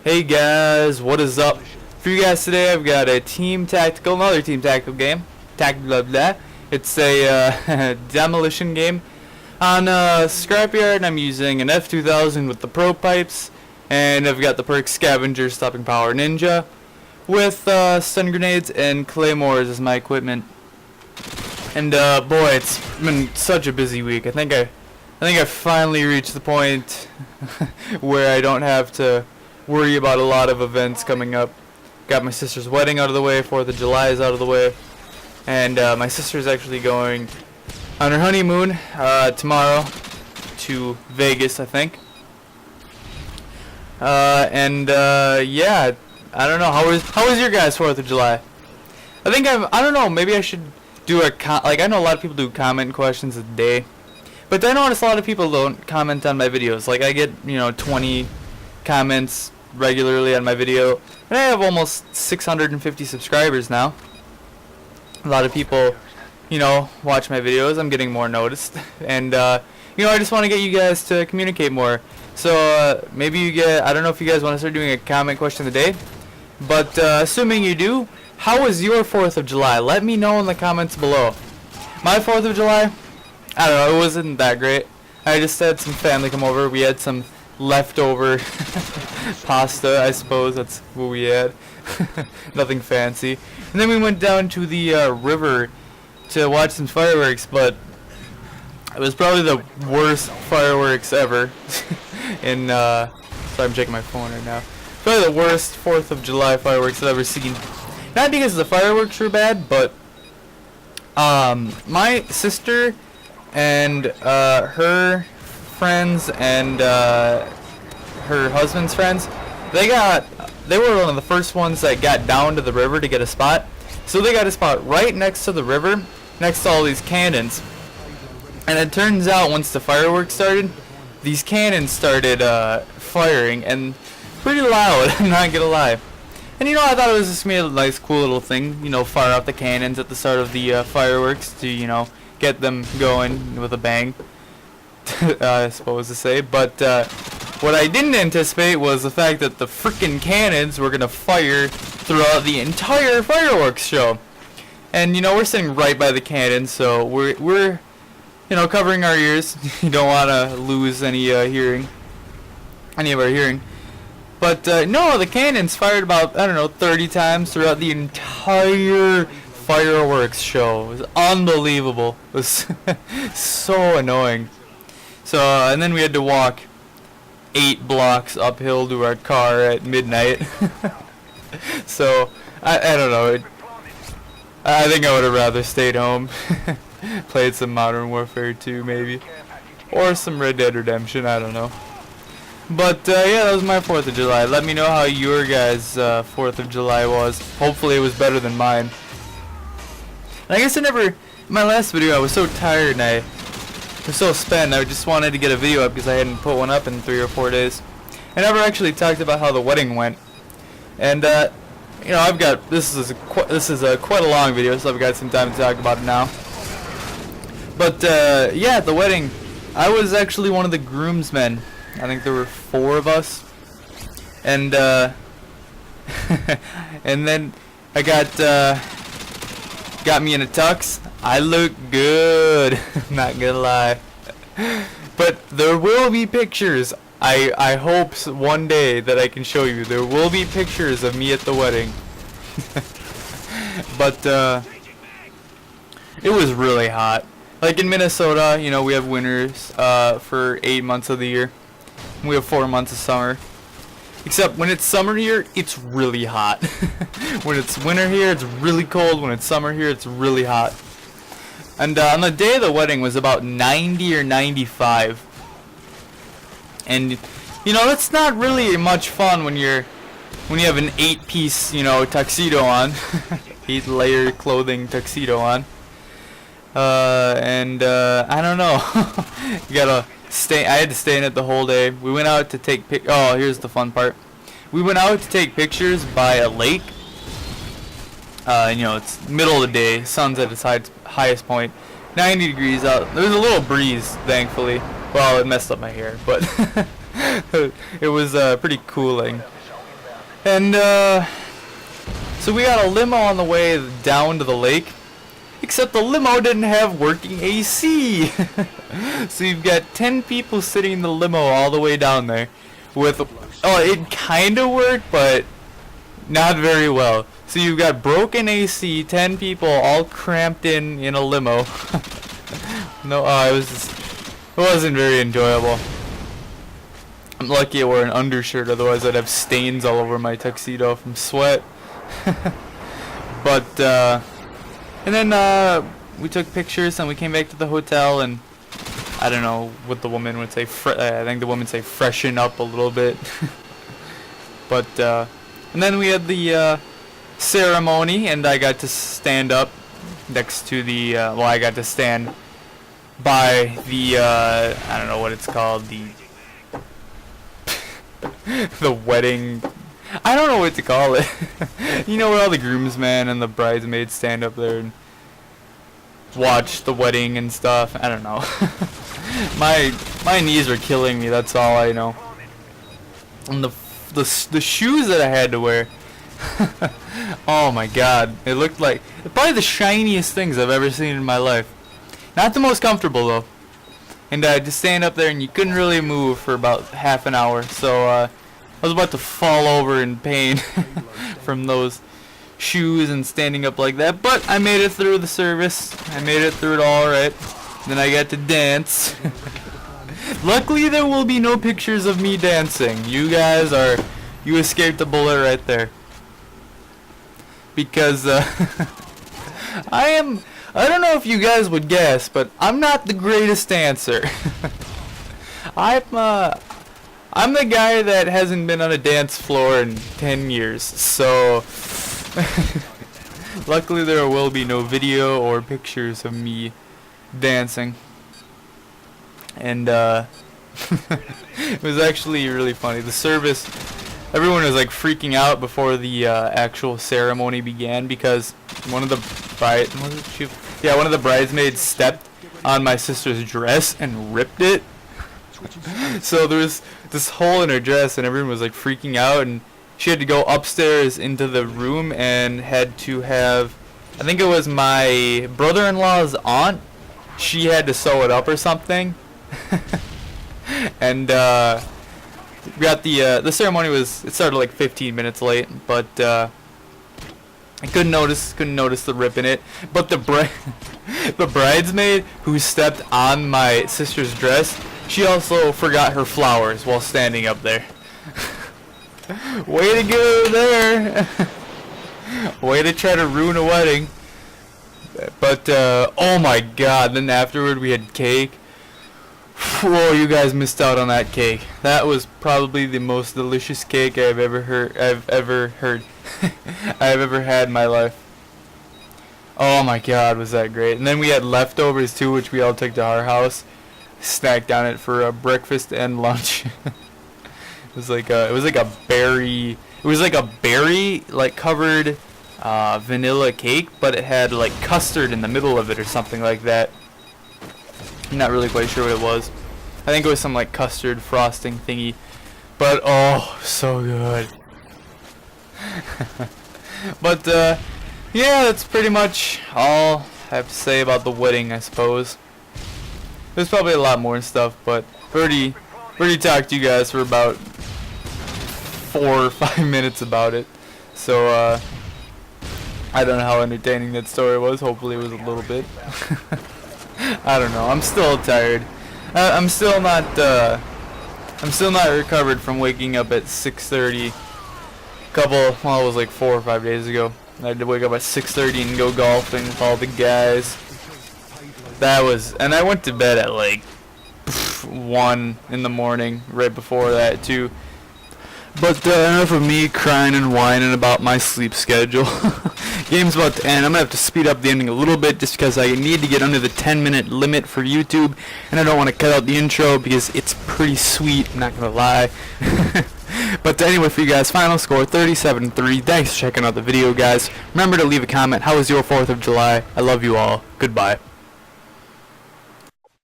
Hey guys, what is up? For you guys today, I've got a another team tactical game. It's a demolition game on Scrapyard, and I'm using an F2000 with the pro pipes, and I've got the perk Scavenger, Stopping Power, Ninja, with stun grenades and claymores as my equipment. And boy, it's been such a busy week. I think I finally reached the point where I don't have to worry about a lot of events coming up. Got my sister's wedding out of the way, 4th of July is out of the way, and my sister's actually going on her honeymoon tomorrow to Vegas, I think. Yeah, I don't know. How was your guys' 4th of July? I don't know. Maybe I should do I know a lot of people do comment questions a day, but I notice a lot of people don't comment on my videos. Like, I get 20 comments regularly on my video, and I have almost 650 subscribers now. A lot of people watch my videos. I'm getting more noticed, and I just want to get you guys to communicate more. So maybe I don't know if you guys want to start doing a comment question of the day, but assuming you do, how was your 4th of July? Let me know in the comments below. My 4th of July, I don't know, it wasn't that great. I just had some family come over. We had some leftover pasta, I suppose that's what we had. Nothing fancy. And then we went down to the river to watch some fireworks, but it was probably the worst fireworks ever. And sorry, I'm checking my phone right now. Probably the worst 4th of July fireworks I've ever seen. Not because the fireworks were bad, but my sister and her friends and her husband's friends, they were one of the first ones that got down to the river to get a spot. So they got a spot right next to the river, next to all these cannons. And it turns out once the fireworks started, these cannons started firing, and pretty loud, I'm not gonna lie. And I thought it was just a nice cool little thing, fire off the cannons at the start of the fireworks to get them going with a bang, I suppose to say. But what I didn't anticipate was the fact that the frickin' cannons were gonna fire throughout the entire fireworks show. And we're sitting right by the cannons, so we're covering our ears. You don't want to lose any of our hearing. But no, the cannons fired about 30 times throughout the entire fireworks show. It was unbelievable. It was so annoying. So and then we had to walk 8 blocks uphill to our car at midnight. So I don't know. I think I would have rather stayed home, played some Modern Warfare 2 maybe, or some Red Dead Redemption. I don't know. But yeah, that was my 4th of July. Let me know how your guys' 4th of July was. Hopefully it was better than mine. And I guess in my last video I was so tired and I was so spent. I just wanted to get a video up because I hadn't put one up in 3 or 4 days. I never actually talked about how the wedding went. And I've got this is quite a long video, so I've got some time to talk about it now. But yeah, the wedding, I was actually one of the groomsmen. I think there were 4 of us, and and then I got me in a tux. I look good, not gonna lie. But there will be pictures. I hope one day that I can show you. There will be pictures of me at the wedding. But it was really hot. Like in Minnesota, we have winters for 8 months of the year. We have 4 months of summer. Except when it's summer here, it's really hot. When it's winter here, it's really cold. When it's summer here, it's really hot. And on the day of the wedding was about 90 or 95. And that's not really much fun when you have an 8-piece tuxedo on, 8-layer clothing tuxedo on. And I don't know. You gotta stay. I had to stay in it the whole day. We went out to take oh, here's the fun part. We went out to take pictures by a lake. It's middle of the day, sun's at its highest point, 90 degrees out. There was a little breeze, thankfully. Well, it messed up my hair, but it was pretty cooling. And so we got a limo on the way down to the lake, except the limo didn't have working AC. So you've got 10 people sitting in the limo all the way down there with, oh, it kind of worked, but not very well. So you've got broken AC, 10 people all cramped in a limo. No, it wasn't very enjoyable. I'm lucky I wore an undershirt, otherwise I'd have stains all over my tuxedo from sweat. But and then we took pictures and we came back to the hotel, and I don't know what the woman would say. I think the woman say freshen up a little bit. But and then we had the ceremony, and I got to stand up next to the well, I got to stand by the I don't know what it's called, the the wedding, I don't know what to call it. You know, where all the groomsmen and the bridesmaids stand up there and watch the wedding and stuff. I don't know. my knees are killing me, that's all I know. And the shoes that I had to wear, oh my god, it looked like probably the shiniest things I've ever seen in my life. Not the most comfortable though. And just stand up there and you couldn't really move for about half an hour. So I was about to fall over in pain from those shoes and standing up like that. But I made it through the service. I made it through it all right. Then I got to dance. Luckily there will be no pictures of me dancing. You escaped a bullet right there. Because I don't know if you guys would guess, but I'm not the greatest dancer. I'm the guy that hasn't been on a dance floor in 10 years, so luckily there will be no video or pictures of me dancing. And it was actually really funny. The service, everyone was like freaking out before the actual ceremony began, because one of the bridesmaids stepped on my sister's dress and ripped it. So there was this hole in her dress, and everyone was like freaking out, and she had to go upstairs into the room and had to have, I think it was my brother-in-law's aunt, she had to sew it up or something. And we got the ceremony it started like 15 minutes late, but I couldn't notice the rip in it. But the bridesmaid who stepped on my sister's dress, she also forgot her flowers while standing up there. Way to go there. Way to try to ruin a wedding. But oh my god, then afterward we had cake. Whoa, you guys missed out on that cake. That was probably the most delicious cake I've ever had in my life. Oh my god, was that great. And then we had leftovers too, which we all took to our house. Snacked on it for breakfast and lunch. It was like a berry like covered vanilla cake, but it had like custard in the middle of it or something like that. I'm not really quite sure what it was. I think it was some like custard frosting thingy. But oh, so good. But yeah, that's pretty much all I have to say about the wedding, I suppose. There's probably a lot more stuff, but I already talked to you guys for about 4 or 5 minutes about it. So I don't know how entertaining that story was. Hopefully it was a little bit. I don't know. I'm still tired. I'm still not recovered from waking up at 6:30. Well, it was like 4 or 5 days ago. I had to wake up at 6:30 and go golfing with all the guys. And I went to bed at like 1 in the morning, right before that too. But enough of me crying and whining about my sleep schedule. Game's about to end. I'm going to have to speed up the ending a little bit just because I need to get under the 10-minute limit for YouTube. And I don't want to cut out the intro because it's pretty sweet, I'm not going to lie. But anyway, for you guys, final score 37-3. Thanks for checking out the video, guys. Remember to leave a comment. How was your 4th of July? I love you all. Goodbye.